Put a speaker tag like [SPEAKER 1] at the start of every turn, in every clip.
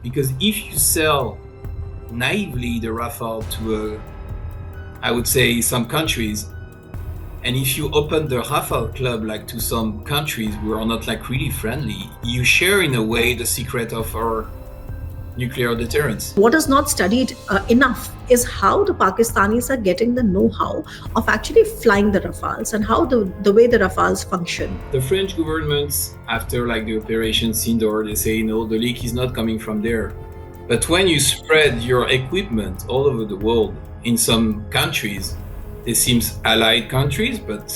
[SPEAKER 1] Because if you sell naively the Rafale to, I would say, some countries, and if you open the Rafale Club like to some countries who are not like really friendly, you share in a way the secret of our nuclear deterrence.
[SPEAKER 2] What is not studied enough is how the Pakistanis are getting the know-how of actually flying the Rafales and how the way the Rafales function.
[SPEAKER 1] The French government, after like the Operation Sindor, they say, no, the leak is not coming from there. But when you spread your equipment all over the world, in some countries, it seems allied countries, but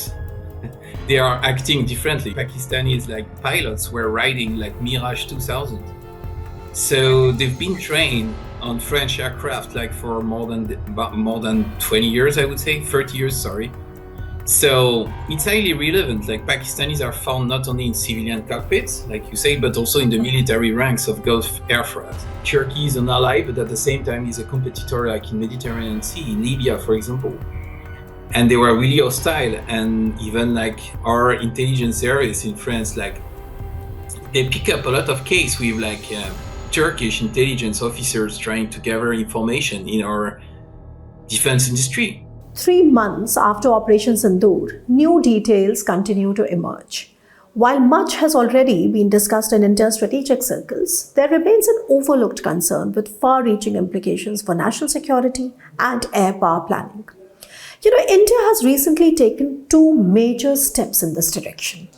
[SPEAKER 1] they are acting differently. Pakistanis like pilots were riding like Mirage 2000. So they've been trained on French aircraft like for more than 20 years, I would say, 30 years, sorry. So it's highly relevant. Like Pakistanis are found not only in civilian cockpits, like you say, but also in the military ranks of Gulf Air Force. Turkey is an ally, but at the same time is a competitor like in Mediterranean Sea, in Libya, for example. And they were really hostile. And even like our intelligence service in France, like they pick up a lot of case with like Turkish intelligence officers trying to gather information in our defense industry.
[SPEAKER 2] 3 months after Operation Sindoor, new details continue to emerge. While much has already been discussed in inter-strategic circles, there remains an overlooked concern with far-reaching implications for national security and air power planning. India has recently taken 2 major steps in this direction.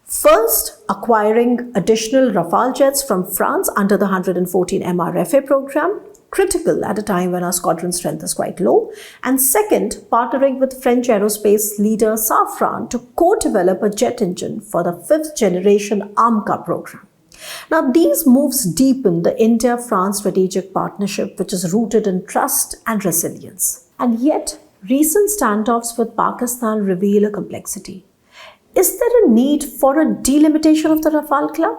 [SPEAKER 2] First, acquiring additional Rafale jets from France under the 114 MRFA program, critical at a time when our squadron strength is quite low. And second, partnering with French aerospace leader Safran to co-develop a jet engine for the 5th generation AMCA program. Now, these moves deepen the India-France strategic partnership, which is rooted in trust and resilience. And yet, recent standoffs with Pakistan reveal a complexity. Is there a need for a delimitation of the Rafale Club?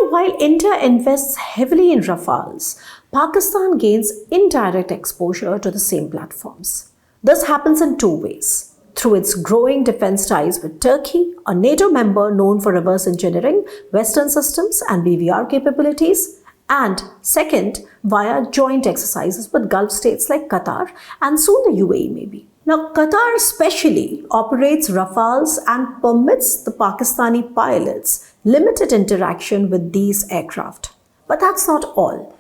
[SPEAKER 2] While India invests heavily in Rafales, Pakistan gains indirect exposure to the same platforms. This happens in 2 ways. Through its growing defense ties with Turkey, a NATO member known for reverse engineering Western systems and BVR capabilities, and second, via joint exercises with Gulf states like Qatar and soon the UAE maybe. Now, Qatar especially operates Rafales and permits the Pakistani pilots limited interaction with these aircraft. But that's not all.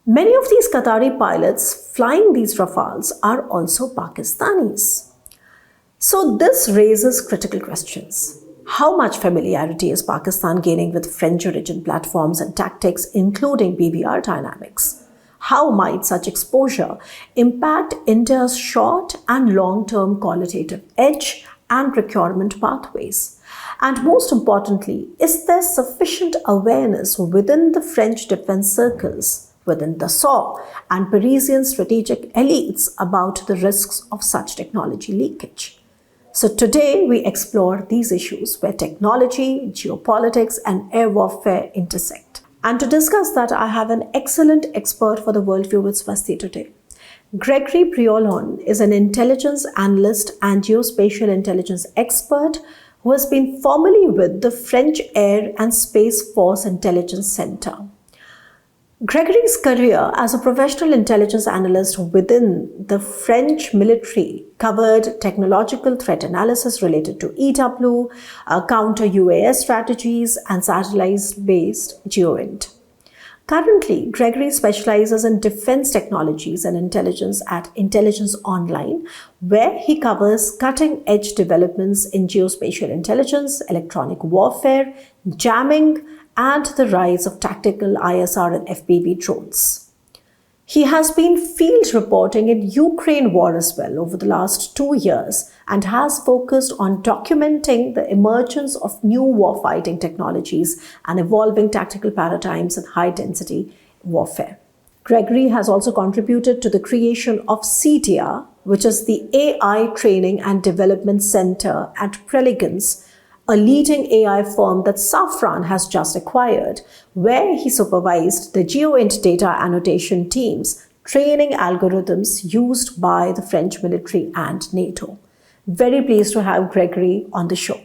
[SPEAKER 2] Many of these Qatari pilots flying these Rafales are also Pakistanis. So this raises critical questions. How much familiarity is Pakistan gaining with French origin platforms and tactics, including BBR dynamics? How might such exposure impact India's short and long-term qualitative edge and procurement pathways? And most importantly, is there sufficient awareness within the French defense circles, within the SAW and Parisian strategic elites about the risks of such technology leakage? So today we explore these issues where technology, geopolitics, and air warfare intersect. And to discuss that, I have an excellent expert for the WorldView with Swasti today. Gregory Priolon is an intelligence analyst and geospatial intelligence expert who has been formerly with the French Air and Space Force Intelligence Center. Gregory's career as a professional intelligence analyst within the French military covered technological threat analysis related to EW, counter-UAS strategies, and satellite-based geoint. Currently, Gregory specializes in defense technologies and intelligence at Intelligence Online, where he covers cutting-edge developments in geospatial intelligence, electronic warfare, jamming, and the rise of tactical ISR and FPV drones. He has been field reporting in Ukraine war as well over the last 2 years and has focused on documenting the emergence of new warfighting technologies and evolving tactical paradigms in high-density warfare. Gregory has also contributed to the creation of CDIA, which is the AI Training and Development Center at Preligence, a leading AI firm that Safran has just acquired, where he supervised the geoint data annotation teams, training algorithms used by the French military and NATO. Very pleased to have Gregory on the show.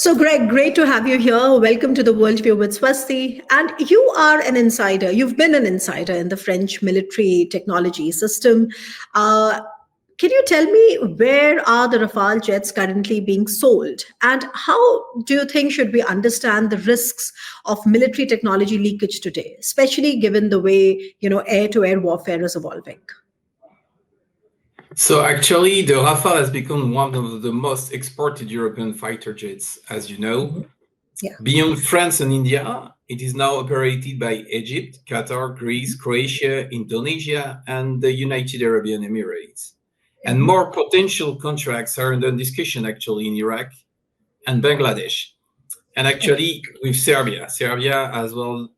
[SPEAKER 2] So, Greg, great to have you here. Welcome to the WorldView with Swasti. And you are an insider. You've been an insider in the French military technology system. Uh, can you tell me where are the Rafale jets currently being sold? And how do you think should we understand the risks of military technology leakage today, especially given the way, air-to-air warfare is evolving?
[SPEAKER 1] So actually, the Rafale has become one of the most exported European fighter jets, as you know.
[SPEAKER 2] Yeah.
[SPEAKER 1] Beyond France and India, it is now operated by Egypt, Qatar, Greece, Croatia, Indonesia, and the United Arab Emirates. And more potential contracts are under discussion actually in Iraq and Bangladesh. And actually with Serbia. Serbia as well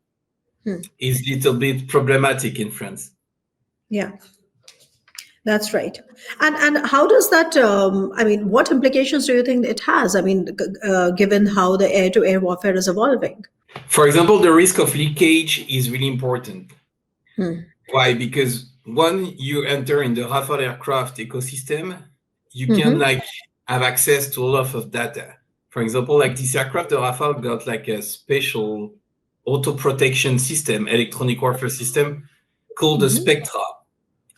[SPEAKER 1] is a little bit problematic in France.
[SPEAKER 2] Yeah. That's right. And how does that, what implications do you think it has? Given how the air-to-air warfare is evolving?
[SPEAKER 1] For example, the risk of leakage is really important. Why? Because when you enter in the Rafale aircraft ecosystem, you can have access to a lot of data. For example, like this aircraft, the Rafale got like a special auto protection system, electronic warfare system called the Spectra.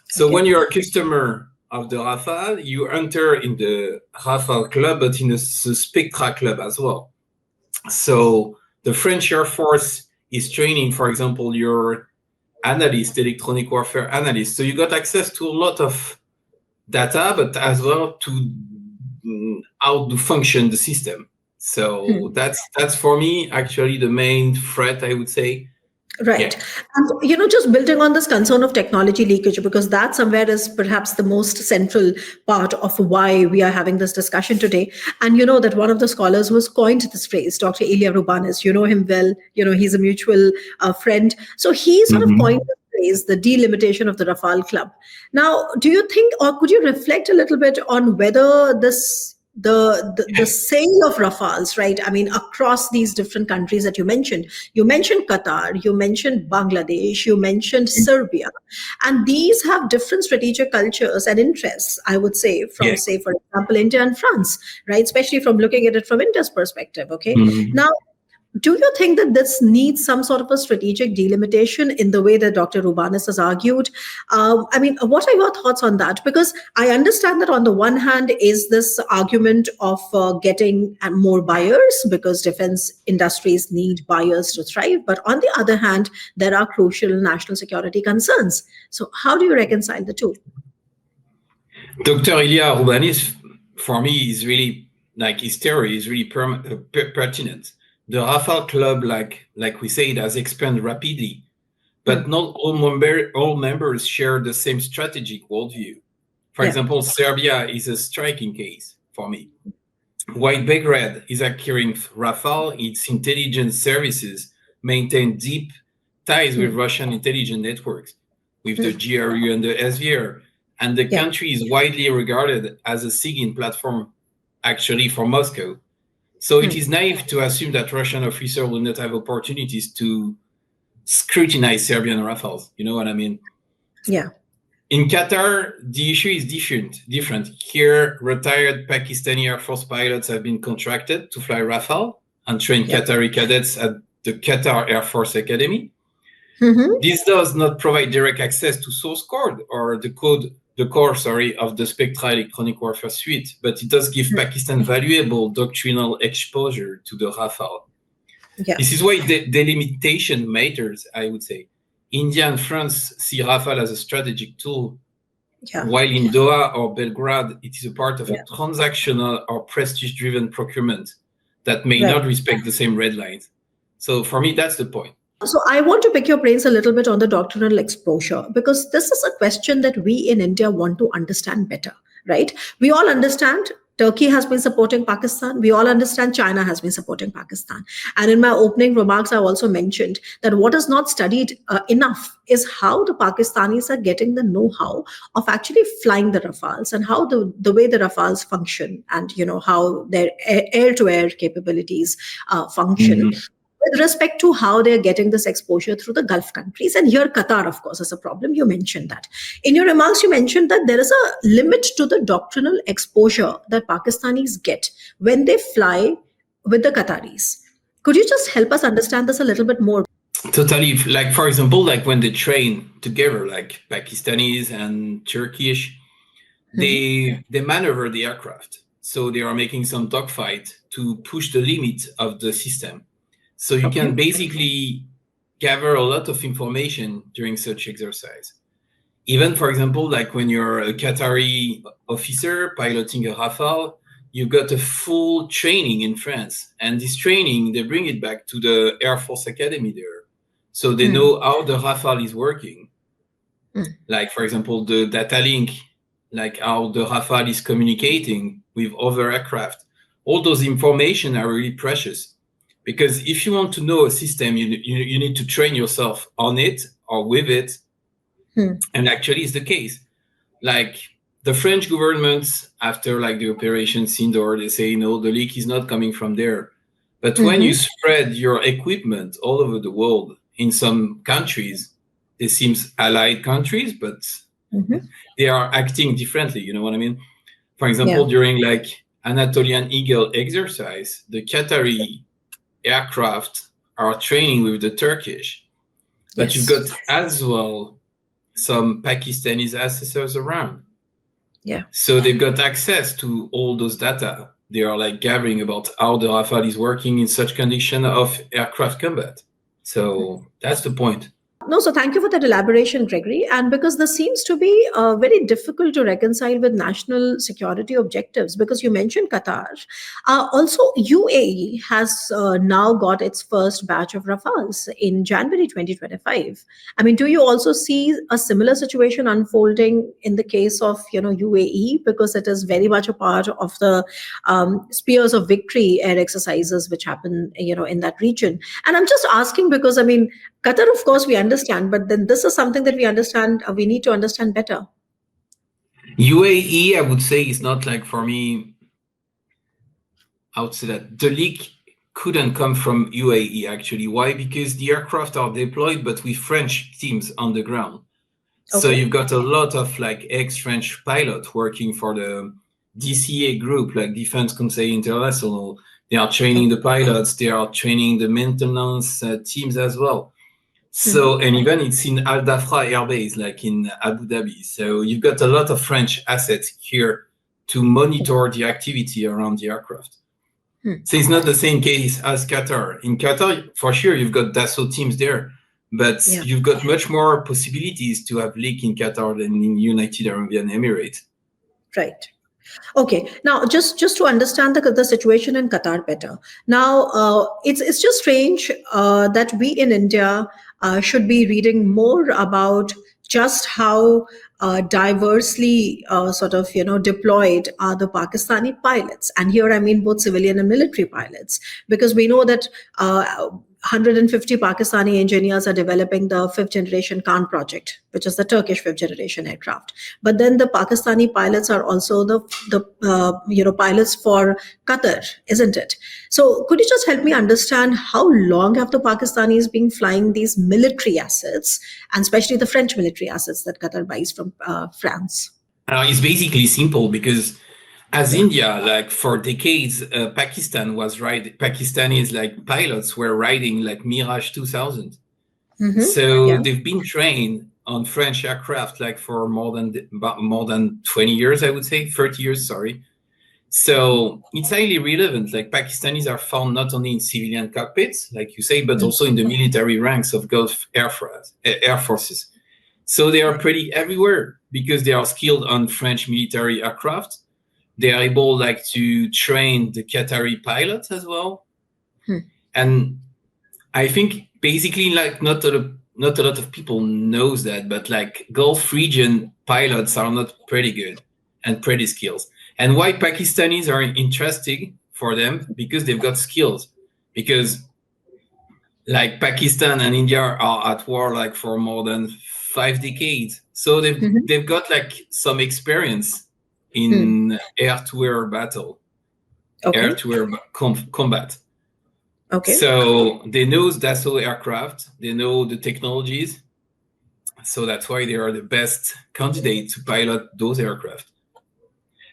[SPEAKER 1] So when you're a customer of the Rafale, you enter in the Rafale Club, but in the Spectra Club as well. So the French Air Force is training, for example, your analyst, electronic warfare analyst. So you got access to a lot of data, but as well to how to function the system. So that's for me actually the main threat, I would say.
[SPEAKER 2] Right. Yeah. And, just building on this concern of technology leakage, because that somewhere is perhaps the most central part of why we are having this discussion today. And you know that one of the scholars who has coined this phrase, Dr. Ilya Rubanis, you know him well, he's a mutual friend. So he sort of coined the phrase, the delimitation of the Rafale Club. Now, do you think, or could you reflect a little bit on whether the sale of Rafales, right? I mean, across these different countries that you mentioned Qatar, you mentioned Bangladesh, you mentioned Serbia, and these have different strategic cultures and interests, I would say, from say, for example, India and France, right? Especially from looking at it from India's perspective. Okay. Now, do you think that this needs some sort of a strategic delimitation in the way that Dr. Rubanis has argued? What are your thoughts on that? Because I understand that on the one hand is this argument of getting more buyers, because defense industries need buyers to thrive. But on the other hand, there are crucial national security concerns. So how do you reconcile the two?
[SPEAKER 1] Dr. Ilya Rubanis, for me, is really, like, his theory is really pertinent. The Rafale Club, like we said, has expanded rapidly, but not all members share the same strategic worldview. For example, Serbia is a striking case for me. While Belgrade is acquiring Rafale, its intelligence services maintain deep ties with Russian intelligence networks, with the GRU and the SVR, and the country is widely regarded as a SIGINT platform, actually, for Moscow. So it is naive to assume that Russian officers will not have opportunities to scrutinize Serbian Rafales. You know what I mean?
[SPEAKER 2] Yeah.
[SPEAKER 1] In Qatar, the issue is different. Here, retired Pakistani Air Force pilots have been contracted to fly Rafale and train Qatari cadets at the Qatar Air Force Academy. This does not provide direct access to source code or the core of the Spectra electronic warfare suite, but it does give Pakistan valuable doctrinal exposure to the Rafale. This is why delimitation matters, I would say. India and France see Rafale as a strategic tool, while in Doha or Belgrade, it is a part of a transactional or prestige-driven procurement that may not respect the same red lines. So for me, that's the point.
[SPEAKER 2] So I want to pick your brains a little bit on the doctrinal exposure, because this is a question that we in India want to understand better, right? We all understand Turkey has been supporting Pakistan. We all understand China has been supporting Pakistan. And in my opening remarks, I also mentioned that what is not studied enough is how the Pakistanis are getting the know-how of actually flying the Rafales, and how the way the Rafales function, and how their air-to-air capabilities function. With respect to how they're getting this exposure through the Gulf countries. And here Qatar, of course, is a problem. You mentioned that. In your remarks, you mentioned that there is a limit to the doctrinal exposure that Pakistanis get when they fly with the Qataris. Could you just help us understand this a little bit more?
[SPEAKER 1] Totally. Like, for example, like when they train together, like Pakistanis and Turkish, they maneuver the aircraft. So they are making some dogfight to push the limit of the system. So you can basically gather a lot of information during such exercise. Even, for example, like when you're a Qatari officer piloting a Rafale, you got a full training in France. And this training, they bring it back to the Air Force Academy there. So they know how the Rafale is working. Like, for example, the data link, like how the Rafale is communicating with other aircraft. All those information are really precious. Because if you want to know a system, you need to train yourself on it or with it. And actually, it's the case. Like the French government, after like the Operation Sindor, they say, no, the leak is not coming from there. But when you spread your equipment all over the world, in some countries, they seem allied countries, but they are acting differently. You know what I mean? For example, during like Anatolian Eagle exercise, the Qatari aircraft are training with the Turkish, but you've got as well some Pakistani assessors around. So they've got access to all those data. They are like gathering about how the Rafale is working in such condition of aircraft combat. So that's the point.
[SPEAKER 2] No, so thank you for that elaboration, Gregory. And because this seems to be very difficult to reconcile with national security objectives, because you mentioned Qatar. Also, UAE has now got its first batch of Rafales in January 2025. I mean, do you also see a similar situation unfolding in the case of, UAE? Because it is very much a part of the Spears of Victory air exercises which happen, in that region. And I'm just asking because, I mean, Qatar, of course, we understand, but then this is something that we understand, we need to understand better.
[SPEAKER 1] UAE, I would say, is not like, for me, I would say that the leak couldn't come from UAE, actually. Why? Because the aircraft are deployed, but with French teams on the ground. So you've got a lot of like ex-French pilots working for the DCA group, like Defense Conseil International. They are training the pilots. They are training the maintenance teams as well. So, and even it's in Al Dhafra Air Base, like in Abu Dhabi. So you've got a lot of French assets here to monitor the activity around the aircraft. So it's not the same case as Qatar. In Qatar, for sure, you've got Dassault teams there, but you've got much more possibilities to have leak in Qatar than in United Arab Emirates.
[SPEAKER 2] Right. Okay. Now, just to understand the situation in Qatar better. Now, it's just strange that we in India should be reading more about just how diversely deployed are the Pakistani pilots. And here I mean both civilian and military pilots, because we know that 150 Pakistani engineers are developing the fifth generation Khan project, which is the Turkish fifth generation aircraft. But then the Pakistani pilots are also the pilots for Qatar, isn't it? So could you just help me understand how long have the Pakistanis been flying these military assets, and especially the French military assets that Qatar buys from France?
[SPEAKER 1] It's basically simple because as India, like for decades, Pakistanis like pilots were riding like Mirage 2000. So they've been trained on French aircraft like for more than 20 years, I would say, 30 years, sorry. So it's highly relevant. Like Pakistanis are found not only in civilian cockpits, like you say, but also in the military ranks of Gulf Air Forces. So they are pretty everywhere because they are skilled on French military aircraft. They are able like to train the Qatari pilots as well. And I think basically like not a lot of people knows that, but like Gulf region pilots are not pretty good and pretty skilled. And why Pakistanis are interesting for them? Because they've got skills. Because like Pakistan and India are at war like for more than 5 decades. So they've got like some experience in air-to-air battle, air-to-air combat. So they know Dassault aircraft, they know the technologies. So that's why they are the best candidate to pilot those aircraft.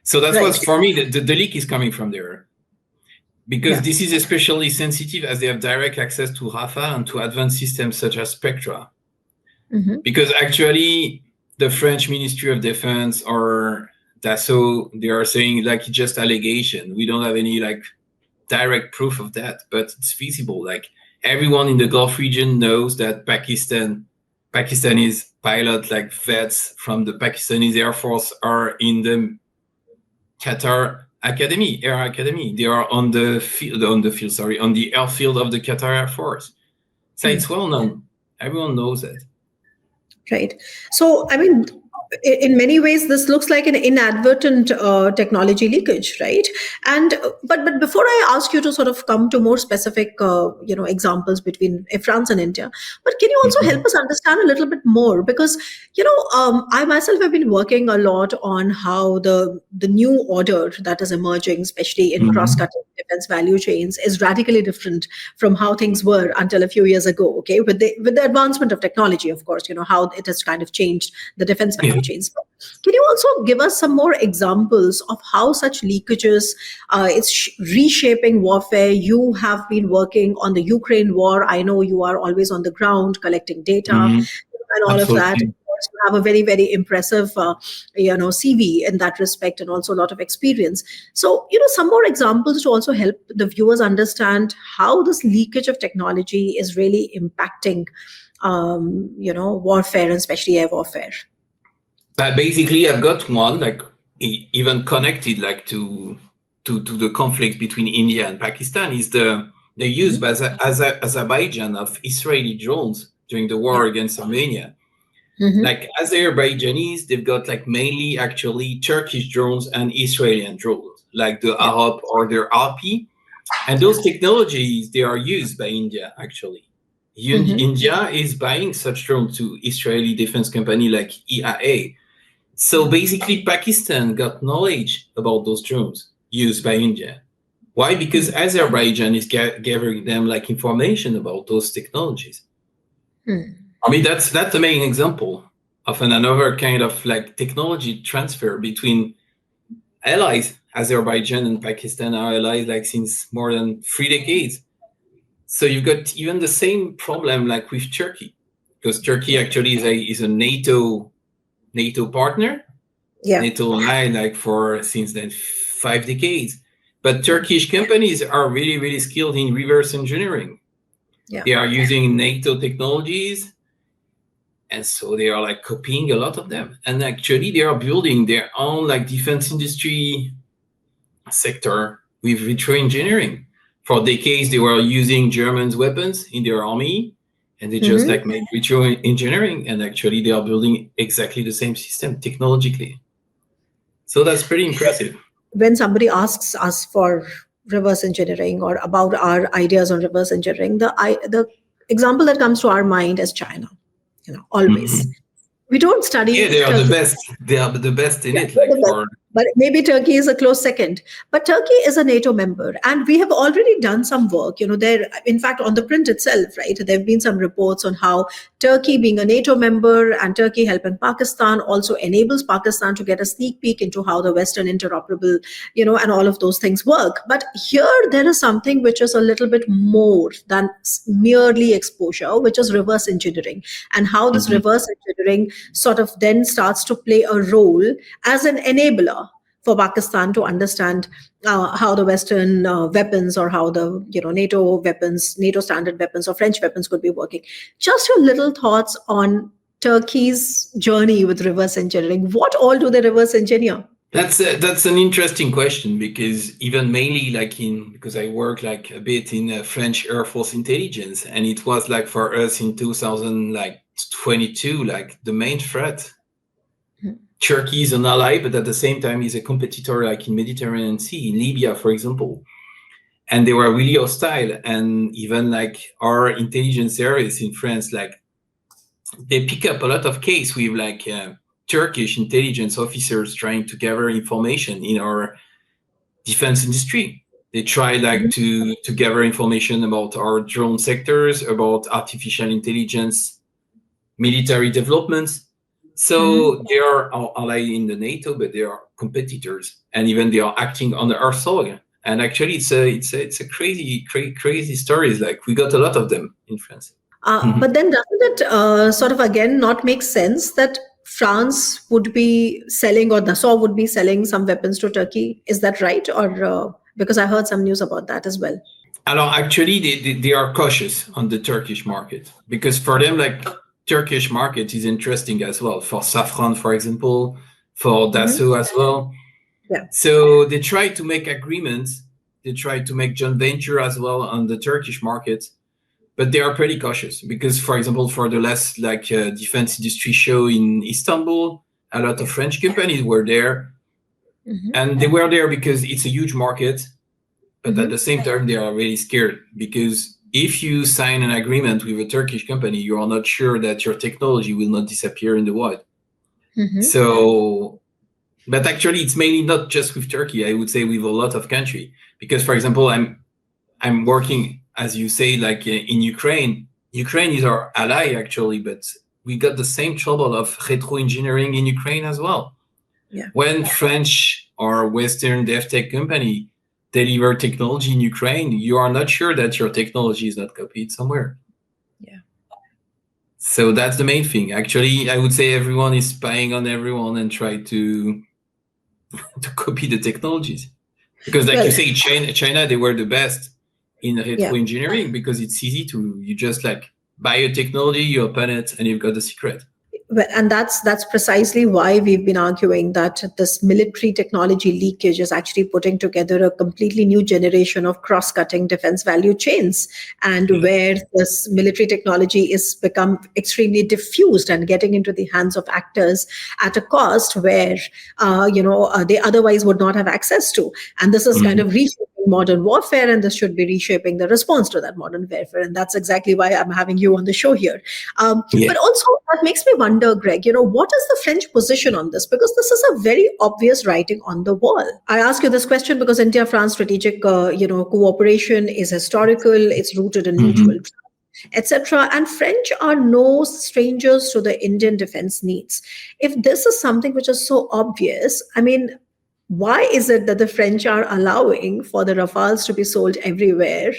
[SPEAKER 1] So that's what's for me, the leak is coming from there. because this is especially sensitive as they have direct access to Rafale and to advanced systems such as Spectra. Because actually, the French Ministry of Defense or Dassault, they are saying like it's just allegation. We don't have any like direct proof of that, but it's feasible. Like everyone in the Gulf region knows that Pakistanis pilot like vets from the Pakistani Air Force are in the Qatar Air Academy. They are on the airfield of the Qatar Air Force. So it's well known. Everyone knows that.
[SPEAKER 2] Right. So, I mean, in many ways, this looks like an inadvertent technology leakage, right? And but before I ask you to sort of come to more specific, examples between France and India, but can you also help us understand a little bit more? Because I myself have been working a lot on how the new order that is emerging, especially in cross-cutting defense value chains, is radically different from how things were until a few years ago. Okay, with the advancement of technology, of course, how it has kind of changed the defense value chains. Can you also give us some more examples of how such leakages is reshaping warfare? You have been working on the Ukraine war. I know you are always on the ground collecting data and all
[SPEAKER 1] Absolutely.
[SPEAKER 2] of that. Of course, you have a very, very impressive, CV in that respect, and also a lot of experience. So, some more examples to also help the viewers understand how this leakage of technology is really impacting, warfare, and especially air warfare.
[SPEAKER 1] Basically, I've got one like even connected like to the conflict between India and Pakistan is the use by Azerbaijan of Israeli drones during the war against Armenia. Like Azerbaijanis, they've got like mainly actually Turkish drones and Israeli drones, like the Arab or their RP, and those technologies they are used by India actually. India is buying such drones to Israeli defense company like EIA. So basically, Pakistan got knowledge about those drones used by India. Why? Because Azerbaijan is gathering them like information about those technologies. I mean, that's the main example of another kind of like technology transfer between allies. Azerbaijan and Pakistan are allies like since more than 3 decades. So you've got even the same problem like with Turkey, because Turkey actually is a NATO partner, NATO ally like since then 5 decades. But Turkish companies are really, really skilled in reverse engineering. They are using NATO technologies, and so they are like copying a lot of them. And actually, they are building their own like defense industry sector with retro engineering. For decades, they were using Germans' weapons in their army, and they just like made retro engineering, and actually they are building exactly the same system technologically. So that's pretty impressive.
[SPEAKER 2] When somebody asks us for reverse engineering or about our ideas on reverse engineering, the example that comes to our mind is China. Always. We don't study.
[SPEAKER 1] Yeah, they are the best. They are the best in it. Like
[SPEAKER 2] but maybe Turkey is a close second. But Turkey is a NATO member, and we have already done some work. There, in fact, on ThePrint itself, right? There have been some reports on how Turkey, being a NATO member, and Turkey helping Pakistan, also enables Pakistan to get a sneak peek into how the Western interoperable, and all of those things work. But here, there is something which is a little bit more than merely exposure, which is reverse engineering, and how this reverse engineering sort of then starts to play a role as an enabler for Pakistan to understand how the Western weapons, or how the NATO weapons, NATO standard weapons, or French weapons could be working. Just your little thoughts on Turkey's journey with reverse engineering. What all do they reverse engineer?
[SPEAKER 1] That's an interesting question, because even mainly because I work like a bit in French Air Force intelligence, and it was like for us in 2022 like the main threat. Turkey is an ally, but at the same time is a competitor, like in Mediterranean Sea, in Libya, for example. And they were really hostile. And even like our intelligence service in France, like they pick up a lot of case with like Turkish intelligence officers trying to gather information in our defense industry. They try like to gather information about our drone sectors, about artificial intelligence, military developments. So they are our ally in the NATO, but they are competitors, and even they are acting on our soil. And actually, it's a crazy stories. Like we got a lot of them in France.
[SPEAKER 2] But then doesn't it sort of again not make sense that France would be selling or Dassault would be selling some weapons to Turkey? Is that right? Or because I heard some news about that as well.
[SPEAKER 1] Alors, actually, they are cautious on the Turkish market because for them, like Turkish market is interesting as well. For Safran, for example, for Dassault as well.
[SPEAKER 2] Yeah.
[SPEAKER 1] So they try to make agreements. They try to make joint venture as well on the Turkish market, but they are pretty cautious because, for example, for the last defense industry show in Istanbul, a lot of French companies were there, and they were there because it's a huge market. But at the same time, they are really scared because if you sign an agreement with a Turkish company, you are not sure that your technology will not disappear in the wild. So, but actually, it's mainly not just with Turkey. I would say with a lot of countries because, for example, I'm working, as you say, like in Ukraine. Ukraine is our ally actually, but we got the same trouble of retro engineering in Ukraine as well.
[SPEAKER 2] Yeah.
[SPEAKER 1] When French or Western dev tech company deliver technology in Ukraine, you are not sure that your technology is not copied somewhere.
[SPEAKER 2] Yeah.
[SPEAKER 1] So that's the main thing. Actually, I would say everyone is spying on everyone and try to copy the technologies. Because like you say, China, they were the best in retro engineering because it's easy you just like buy a technology, you open it, and you've got the secret.
[SPEAKER 2] And that's precisely why we've been arguing that this military technology leakage is actually putting together a completely new generation of cross-cutting defense value chains, and where this military technology is become extremely diffused and getting into the hands of actors at a cost where they otherwise would not have access to. And this is kind of reshaping modern warfare, and this should be reshaping the response to that modern warfare. And that's exactly why I'm having you on the show here. But also, that makes me wonder, Greg, what is the French position on this? Because this is a very obvious writing on the wall. I ask you this question because India-France strategic, cooperation is historical. It's rooted in mutual trust, etc. And French are no strangers to the Indian defense needs. If this is something which is so obvious, I mean, why is it that the French are allowing for the Rafales to be sold everywhere?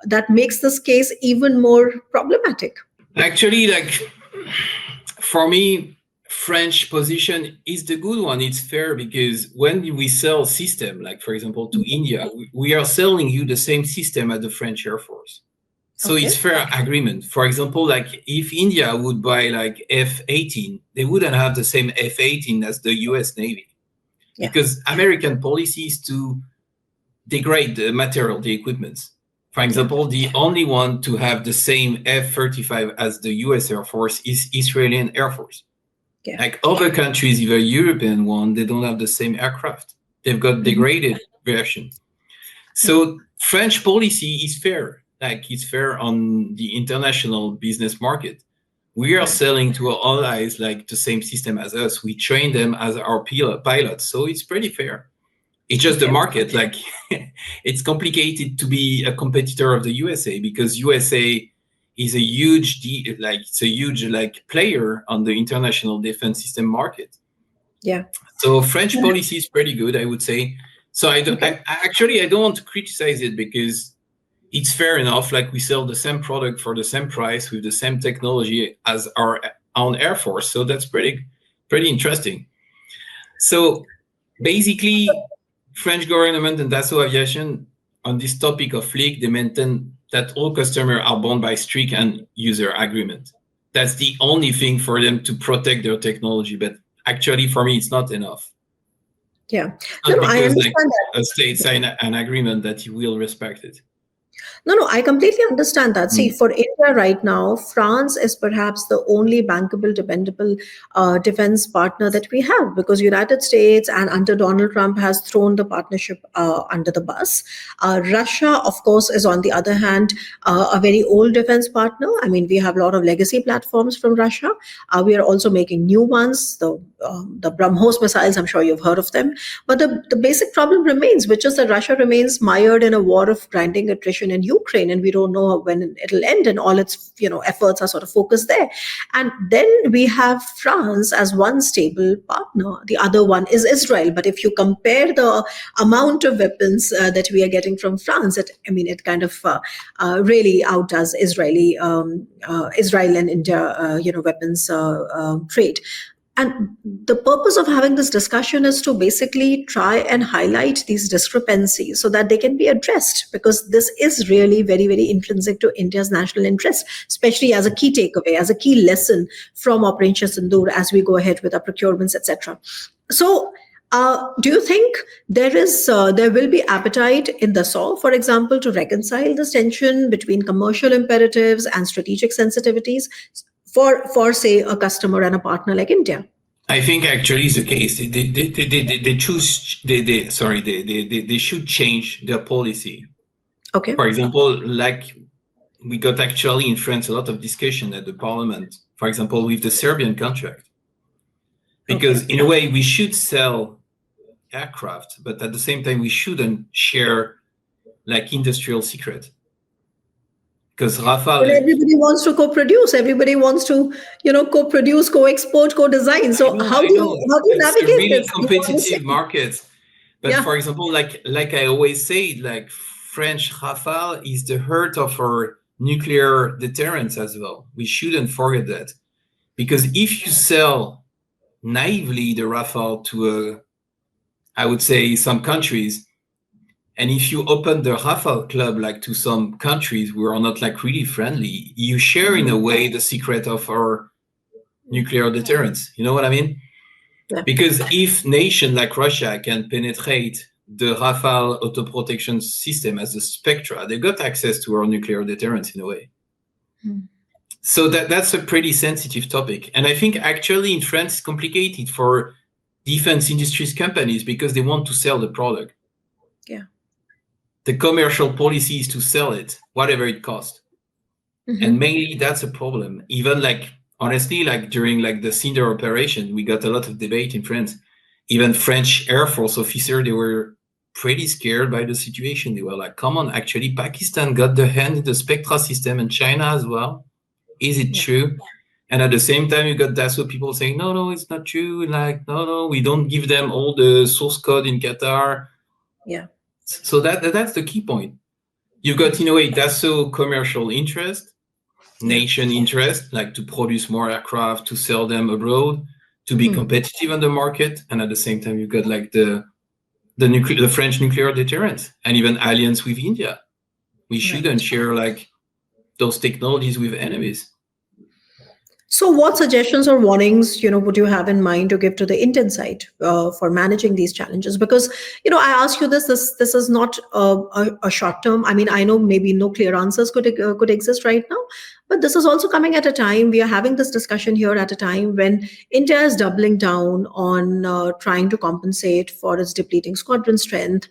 [SPEAKER 2] That makes this case even more problematic.
[SPEAKER 1] Actually, for me, French position is the good one. It's fair because when we sell system, like for example to India, we are selling you the same system as the French Air Force. So it's fair agreement. For example, like if India would buy like F-18, they wouldn't have the same F-18 as the US Navy. Because American policy is to degrade the material, the equipment. For example, the only one to have the same F-35 as the US Air Force is Israeli Air Force. Like other countries, even European one, they don't have the same aircraft. They've got degraded version. So French policy is fair. Like it's fair on the international business market. We are selling to our allies like the same system as us. We train them as our pilots. So it's pretty fair. It's just the market. Like it's complicated to be a competitor of the USA because USA is a huge player on the international defense system market.
[SPEAKER 2] Yeah.
[SPEAKER 1] So French policy is pretty good, I would say. So I don't want to criticize it because it's fair enough. Like we sell the same product for the same price with the same technology as our own Air Force. So that's pretty interesting. So basically, French government and Dassault Aviation on this topic of leak, they maintain that all customers are bound by strict end user agreement. That's the only thing for them to protect their technology. But actually, for me, it's not enough.
[SPEAKER 2] Yeah.
[SPEAKER 1] I understand that. A state sign an agreement that you will respect it.
[SPEAKER 2] No, I completely understand that. See, for India right now, France is perhaps the only bankable, dependable defense partner that we have because United States and under Donald Trump has thrown the partnership under the bus. Russia, of course, is on the other hand, a very old defense partner. I mean, we have a lot of legacy platforms from Russia. We are also making new ones, the BrahMos missiles, I'm sure you've heard of them. But the basic problem remains, which is that Russia remains mired in a war of grinding attrition situation in Ukraine, and we don't know when it'll end, and all its efforts are sort of focused there. And then we have France as one stable partner. The other one is Israel. But if you compare the amount of weapons that we are getting from France, it kind of really outdoes Israel and India, weapons trade. And the purpose of having this discussion is to basically try and highlight these discrepancies so that they can be addressed, because this is really very, very intrinsic to India's national interest, especially as a key takeaway, as a key lesson from Operation Sindoor as we go ahead with our procurements, etc. So, do you think there will be appetite in the SAW, for example, to reconcile this tension between commercial imperatives and strategic sensitivities for say a customer and a partner like India?
[SPEAKER 1] I think actually is the case. They should change their policy.
[SPEAKER 2] Okay.
[SPEAKER 1] For example, like we got actually in France a lot of discussion at the parliament, for example, with the Serbian contract. Because in a way we should sell aircraft, but at the same time we shouldn't share like industrial secret. Because Rafale,
[SPEAKER 2] everybody wants to co-produce. Everybody wants to, co-produce, co-export, co-design. So how do you navigate
[SPEAKER 1] it's a really
[SPEAKER 2] this?
[SPEAKER 1] competitive market. But for example, like I always say, like French Rafale is the heart of our nuclear deterrence as well. We shouldn't forget that, because if you sell naively the Rafale to I would say some countries, and if you open the Rafale Club like to some countries who are not like really friendly, you share in a way the secret of our nuclear deterrence. You know what I mean? Yeah. Because if nation like Russia can penetrate the Rafale auto protection system as a Spectra, they got access to our nuclear deterrence in a way. So that's a pretty sensitive topic. And I think actually in France, it's complicated for defense industries companies because they want to sell the product.
[SPEAKER 2] Yeah.
[SPEAKER 1] The commercial policy is to sell it, whatever it costs. And mainly that's a problem. Even like, honestly, like during like the Sindoor operation, we got a lot of debate in France. Even French Air Force officers, they were pretty scared by the situation. They were like, come on, actually Pakistan got the hand in the Spectra system and China as well. Is it true? And at the same time, you got Dassault people saying, no, it's not true. Like, no, we don't give them all the source code in Qatar.
[SPEAKER 2] Yeah.
[SPEAKER 1] So that's the key point. You got, in a way, Dassault commercial interest, nation interest, like to produce more aircraft, to sell them abroad, to be competitive on the market. And at the same time, you got like the French nuclear deterrent and even alliance with India. We shouldn't share like those technologies with enemies.
[SPEAKER 2] So what suggestions or warnings, would you have in mind to give to the Indian side for managing these challenges? Because, I ask you this is not a short term. I mean, I know maybe no clear answers could exist right now, but this is also coming at a time, we are having this discussion here at a time when India is doubling down on trying to compensate for its depleting squadron strength.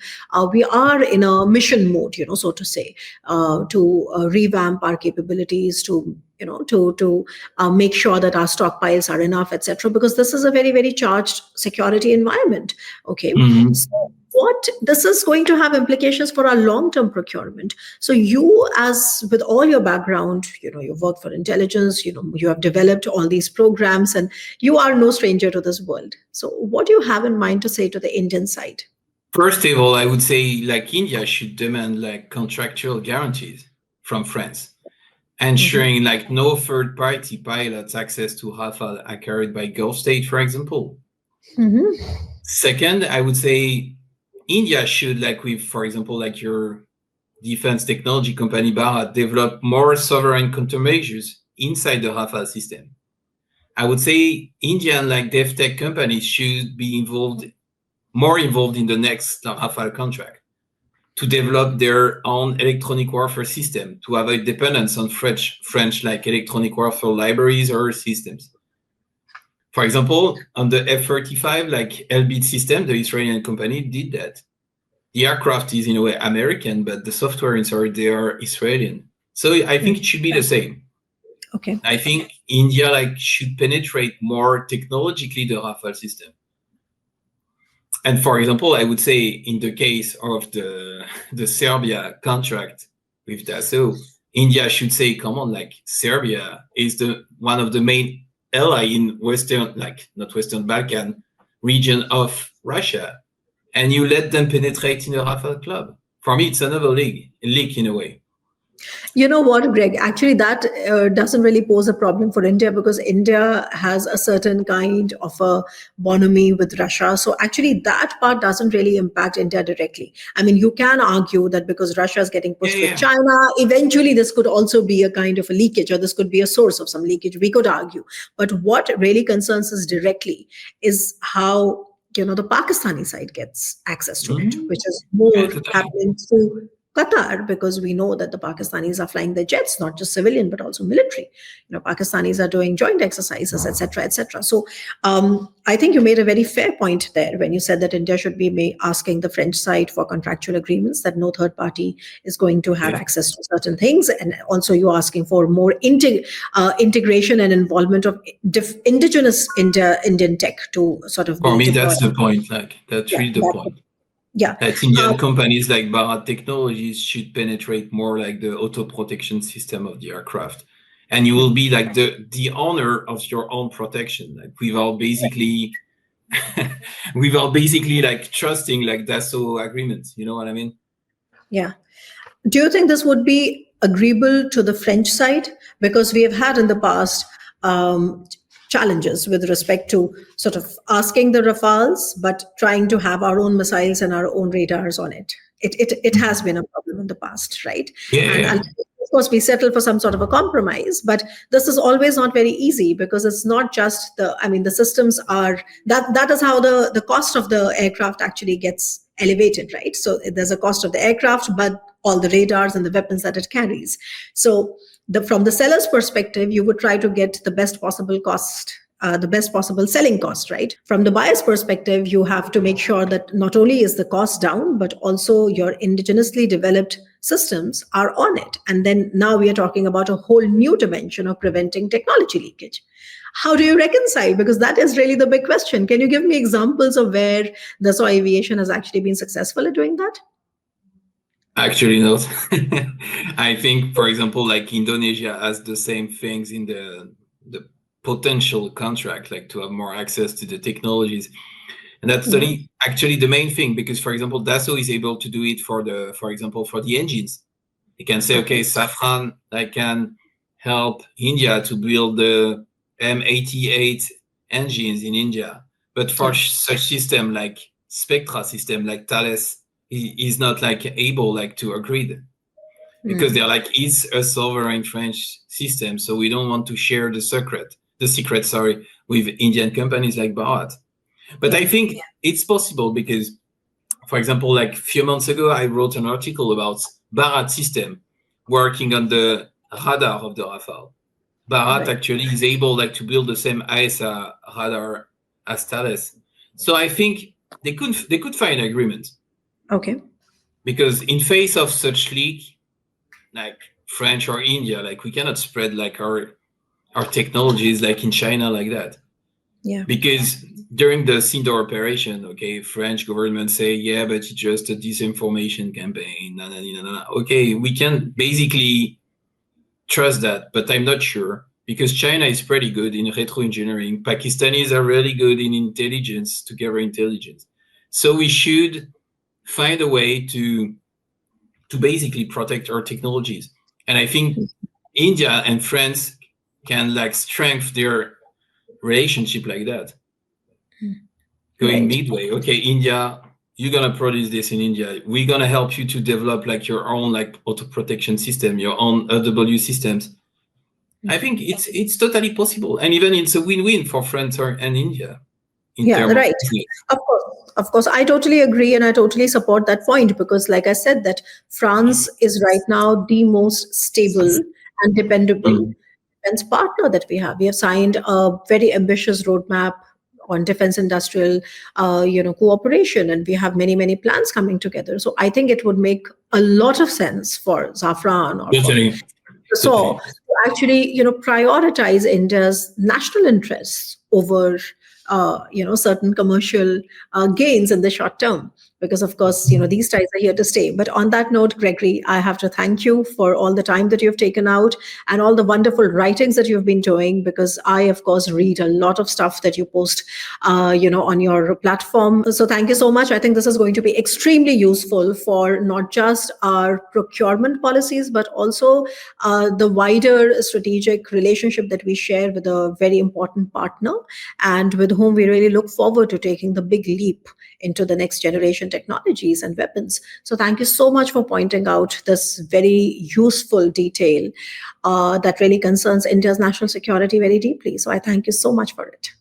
[SPEAKER 2] We are in a mission mode, so to say, to revamp our capabilities, to make sure that our stockpiles are enough, etc. Because this is a very, very charged security environment. Okay. So this is going to have implications for our long-term procurement. So you, as with all your background, you've worked for intelligence, you have developed all these programs, and you are no stranger to this world. So what do you have in mind to say to the Indian side?
[SPEAKER 1] First of all, I would say like India should demand like contractual guarantees from France, ensuring like no third-party pilots access to Rafale are carried by Gulf state, for example. Second, I would say India should, like with, for example, like your defense technology company Bharat, develop more sovereign countermeasures inside the Rafale system. I would say Indian like dev tech companies should be more involved in the next Rafale contract, to develop their own electronic warfare system, to avoid dependence on French like electronic warfare libraries or systems. For example, on the F-35 like Elbit system, the Israeli company did that. The aircraft is in a way American, but the software inside they are Israeli. So I think it should be the same.
[SPEAKER 2] Okay.
[SPEAKER 1] I think India like should penetrate more technologically the Rafale system. And for example, I would say in the case of the Serbia contract, with Dassault. India should say, come on, like Serbia is the one of the main ally in Western, like not Western Balkan region of Russia, and you let them penetrate in the Rafale Club. For me, it's another league in a way.
[SPEAKER 2] You know what, Greg? Actually, that doesn't really pose a problem for India because India has a certain kind of a bonhomie with Russia. So actually, that part doesn't really impact India directly. I mean, you can argue that because Russia is getting pushed with
[SPEAKER 1] Yeah.
[SPEAKER 2] China, eventually this could also be a kind of a leakage, or this could be a source of some leakage. We could argue. But what really concerns us directly is how the Pakistani side gets access to it, which is
[SPEAKER 1] Yeah,
[SPEAKER 2] more
[SPEAKER 1] totally.
[SPEAKER 2] happening through Qatar, because we know that the Pakistanis are flying their jets, not just civilian but also military. Pakistanis are doing joint exercises, etc., etc. So I think you made a very fair point there when you said that India should be asking the French side for contractual agreements that no third party is going to have access to certain things, and also you're asking for more integration and involvement of indigenous Indian tech to sort of
[SPEAKER 1] For
[SPEAKER 2] be
[SPEAKER 1] me,
[SPEAKER 2] deployed.
[SPEAKER 1] that's the point. Like that's
[SPEAKER 2] Yeah,
[SPEAKER 1] really the point.
[SPEAKER 2] yeah.
[SPEAKER 1] That Indian companies like Bharat Technologies should penetrate more like the auto protection system of the aircraft. And you will be like the owner of your own protection, like without basically like trusting like Dassault agreements. You know what I mean?
[SPEAKER 2] Yeah. Do you think this would be agreeable to the French side? Because we have had in the past challenges with respect to sort of asking the Rafales, but trying to have our own missiles and our own radars on it. It has been a problem in the past, right? And
[SPEAKER 1] Yeah.
[SPEAKER 2] of course, we settle for some sort of a compromise, but this is always not very easy because it's not just the systems are that is how the cost of the aircraft actually gets elevated, right? So there's a cost of the aircraft, but all the radars and the weapons that it carries. So from the seller's perspective, you would try to get the best possible cost, the best possible selling cost, right? From the buyer's perspective, you have to make sure that not only is the cost down, but also your indigenously developed systems are on it. And then now we are talking about a whole new dimension of preventing technology leakage. How do you reconcile? Because that is really the big question. Can you give me examples of where Dassault Aviation has actually been successful at doing that?
[SPEAKER 1] Actually, not. I think, for example, like Indonesia has the same things in the potential contract, like to have more access to the technologies. And that's actually the main thing, because, for example, Dassault is able to do it for example, for the engines. They can say, okay, Safran, I can help India to build the M88 engines in India. But for such system like Spectra system, like Thales, is not like able like to agree, because they're like, it's a sovereign French system, so we don't want to share the secret, with Indian companies like Bharat. But I think it's possible because, for example, like a few months ago, I wrote an article about Bharat system working on the radar of the Rafale. Bharat actually is able like to build the same ISA radar as Thales. So I think they could find agreement.
[SPEAKER 2] Okay.
[SPEAKER 1] Because in face of such leak, like French or India, like we cannot spread like our technologies like in China like that.
[SPEAKER 2] Yeah.
[SPEAKER 1] Because during the Sindor operation, okay, French government say, yeah, but it's just a disinformation campaign. Okay, we can basically trust that, but I'm not sure, because China is pretty good in retro-engineering. Pakistanis are really good in intelligence, to gather intelligence. So we should find a way to basically protect our technologies. And I think India and France can like strengthen their relationship like that. Going midway, okay, India, you're gonna produce this in India. We're gonna help you to develop like your own like auto protection system, your own AW systems. I think it's totally possible, and even it's a win-win for France and India.
[SPEAKER 2] Right. Of course, I totally agree and I totally support that point, because, like I said, that France is right now the most stable and dependable defense partner that we have. We have signed a very ambitious roadmap on defense industrial, cooperation, and we have many plans coming together. So I think it would make a lot of sense for Zafran or for Dassault to actually, prioritize India's national interests over certain commercial gains in the short term. because of course, these ties are here to stay. But on that note, Gregory, I have to thank you for all the time that you've taken out and all the wonderful writings that you've been doing, because I, of course, read a lot of stuff that you post, on your platform. So thank you so much. I think this is going to be extremely useful for not just our procurement policies, but also the wider strategic relationship that we share with a very important partner, and with whom we really look forward to taking the big leap into the next generation technologies and weapons. So thank you so much for pointing out this very useful detail that really concerns India's national security very deeply. So I thank you so much for it.